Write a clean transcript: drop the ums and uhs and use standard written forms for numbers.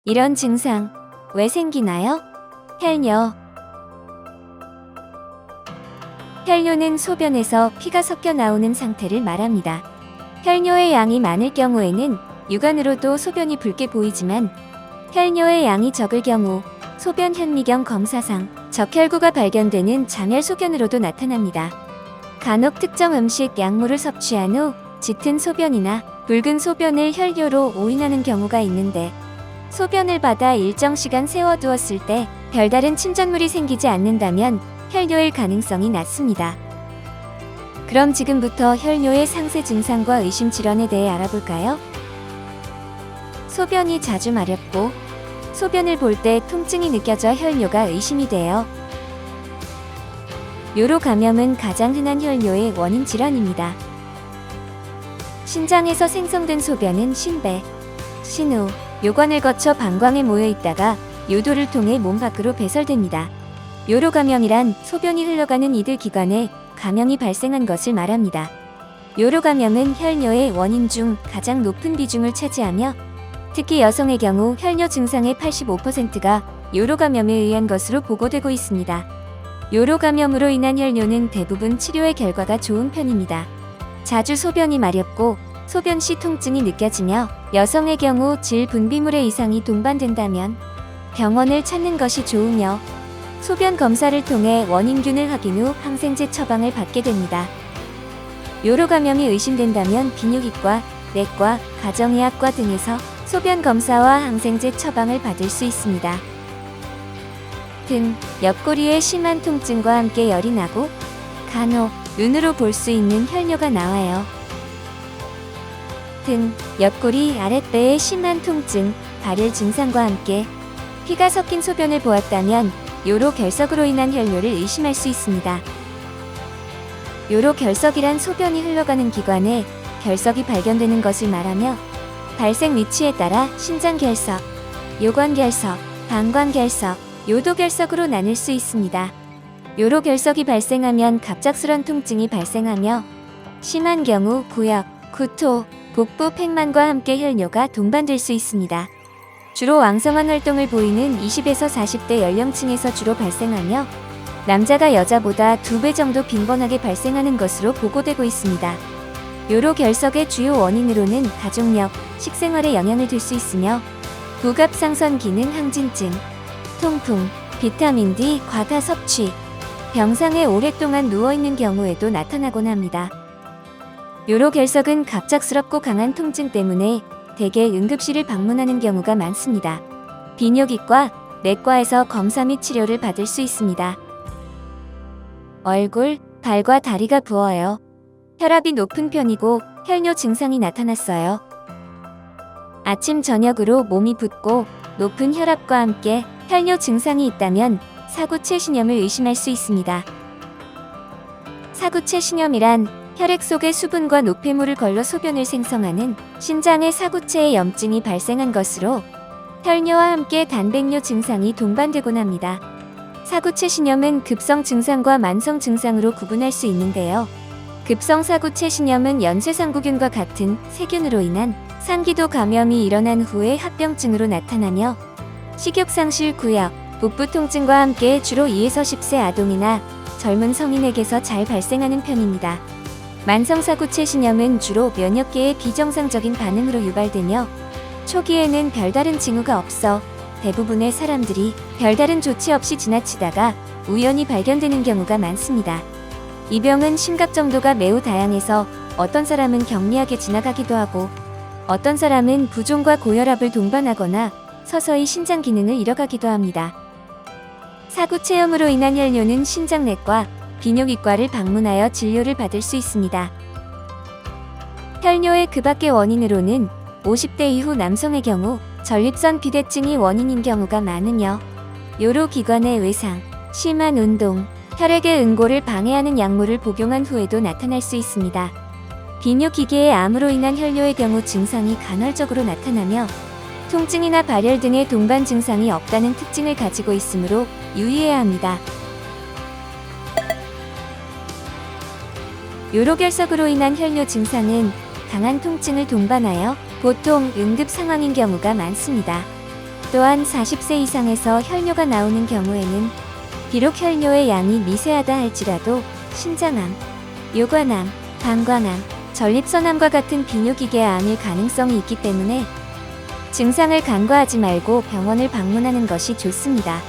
이런 증상 왜 생기나요? 혈뇨. 혈뇨는 소변에서 피가 섞여 나오는 상태를 말합니다. 혈뇨의 양이 많을 경우에는 육안으로도 소변이 붉게 보이지만 혈뇨의 양이 적을 경우 소변 현미경 검사상 적혈구가 발견되는 장혈 소견으로도 나타납니다. 간혹 특정 음식, 약물을 섭취한 후 짙은 소변이나 붉은 소변을 혈뇨로 오인하는 경우가 있는데, 소변을 받아 일정 시간 세워두었을 때 별다른 침전물이 생기지 않는다면 혈뇨일 가능성이 낮습니다. 그럼 지금부터 혈뇨의 상세 증상과 의심 질환에 대해 알아볼까요? 소변이 자주 마렵고 소변을 볼 때 통증이 느껴져 혈뇨가 의심이 돼요. 요로 감염은 가장 흔한 혈뇨의 원인 질환입니다. 신장에서 생성된 소변은 신배, 신후, 요관을 거쳐 방광에 모여 있다가 요도를 통해 몸 밖으로 배설됩니다. 요로 감염이란 소변이 흘러가는 이들 기관에 감염이 발생한 것을 말합니다. 요로 감염은 혈뇨의 원인 중 가장 높은 비중을 차지하며 특히 여성의 경우 혈뇨 증상의 85%가 요로 감염에 의한 것으로 보고되고 있습니다. 요로 감염으로 인한 혈뇨는 대부분 치료의 결과가 좋은 편입니다. 자주 소변이 마렵고 소변 시 통증이 느껴지며 여성의 경우 질 분비물의 이상이 동반된다면 병원을 찾는 것이 좋으며, 소변 검사를 통해 원인균을 확인 후 항생제 처방을 받게 됩니다. 요로 감염이 의심된다면 비뇨기과, 내과, 가정의학과 등에서 소변 검사와 항생제 처방을 받을 수 있습니다. 등, 옆구리에 심한 통증과 함께 열이 나고 간혹 눈으로 볼 수 있는 혈뇨가 나와요. 등, 옆구리 아랫배에 심한 통증, 발열 증상과 함께 피가 섞인 소변을 보았다면 요로 결석으로 인한 혈뇨를 의심할 수 있습니다. 요로 결석이란 소변이 흘러가는 기관에 결석이 발견되는 것을 말하며 발생 위치에 따라 신장 결석, 요관 결석, 방광 결석, 요도 결석으로 나눌 수 있습니다. 요로 결석이 발생하면 갑작스런 통증이 발생하며 심한 경우 구역, 구토, 복부 팽만과 함께 혈뇨가 동반될 수 있습니다. 주로 왕성한 활동을 보이는 20에서 40대 연령층에서 주로 발생하며 남자가 여자보다 2배 정도 빈번하게 발생하는 것으로 보고되고 있습니다. 요로 결석의 주요 원인으로는 가족력, 식생활에 영향을 줄 수 있으며 부갑상선 기능 항진증, 통풍, 비타민 D 과다 섭취, 병상에 오랫동안 누워있는 경우에도 나타나곤 합니다. 요로 결석은 갑작스럽고 강한 통증 때문에 대개 응급실을 방문하는 경우가 많습니다. 비뇨기과, 내과에서 검사 및 치료를 받을 수 있습니다. 얼굴, 발과 다리가 부어요. 혈압이 높은 편이고 혈뇨 증상이 나타났어요. 아침 저녁으로 몸이 붓고 높은 혈압과 함께 혈뇨 증상이 있다면 사구체 신염을 의심할 수 있습니다. 사구체 신염이란 혈액 속의 수분과 노폐물을 걸러 소변을 생성하는 신장의 사구체에 염증이 발생한 것으로 혈뇨와 함께 단백뇨 증상이 동반되곤 합니다. 사구체 신염은 급성 증상과 만성 증상으로 구분할 수 있는데요. 급성 사구체 신염은 연쇄상구균과 같은 세균으로 인한 상기도 감염이 일어난 후에 합병증으로 나타나며 식욕상실, 구역, 복부 통증과 함께 주로 2에서 10세 아동이나 젊은 성인에게서 잘 발생하는 편입니다. 만성 사구체 신염은 주로 면역계의 비정상적인 반응으로 유발되며 초기에는 별다른 징후가 없어 대부분의 사람들이 별다른 조치 없이 지나치다가 우연히 발견되는 경우가 많습니다. 이 병은 심각 정도가 매우 다양해서 어떤 사람은 경미하게 지나가기도 하고 어떤 사람은 부종과 고혈압을 동반하거나 서서히 신장 기능을 잃어가기도 합니다. 사구체염으로 인한 혈뇨는 신장내과, 비뇨기과를 방문하여 진료를 받을 수 있습니다. 혈뇨의 그 밖의 원인으로는 50대 이후 남성의 경우 전립선 비대증이 원인인 경우가 많으며 요로 기관의 외상, 심한 운동, 혈액의 응고를 방해하는 약물을 복용한 후에도 나타날 수 있습니다. 비뇨기계의 암으로 인한 혈뇨의 경우 증상이 간헐적으로 나타나며 통증이나 발열 등의 동반 증상이 없다는 특징을 가지고 있으므로 유의해야 합니다. 요로 결석으로 인한 혈뇨 증상은 강한 통증을 동반하여 보통 응급 상황인 경우가 많습니다. 또한 40세 이상에서 혈뇨가 나오는 경우에는 비록 혈뇨의 양이 미세하다 할지라도 신장암, 요관암, 방광암, 전립선암과 같은 비뇨기계 암일 가능성이 있기 때문에 증상을 간과하지 말고 병원을 방문하는 것이 좋습니다.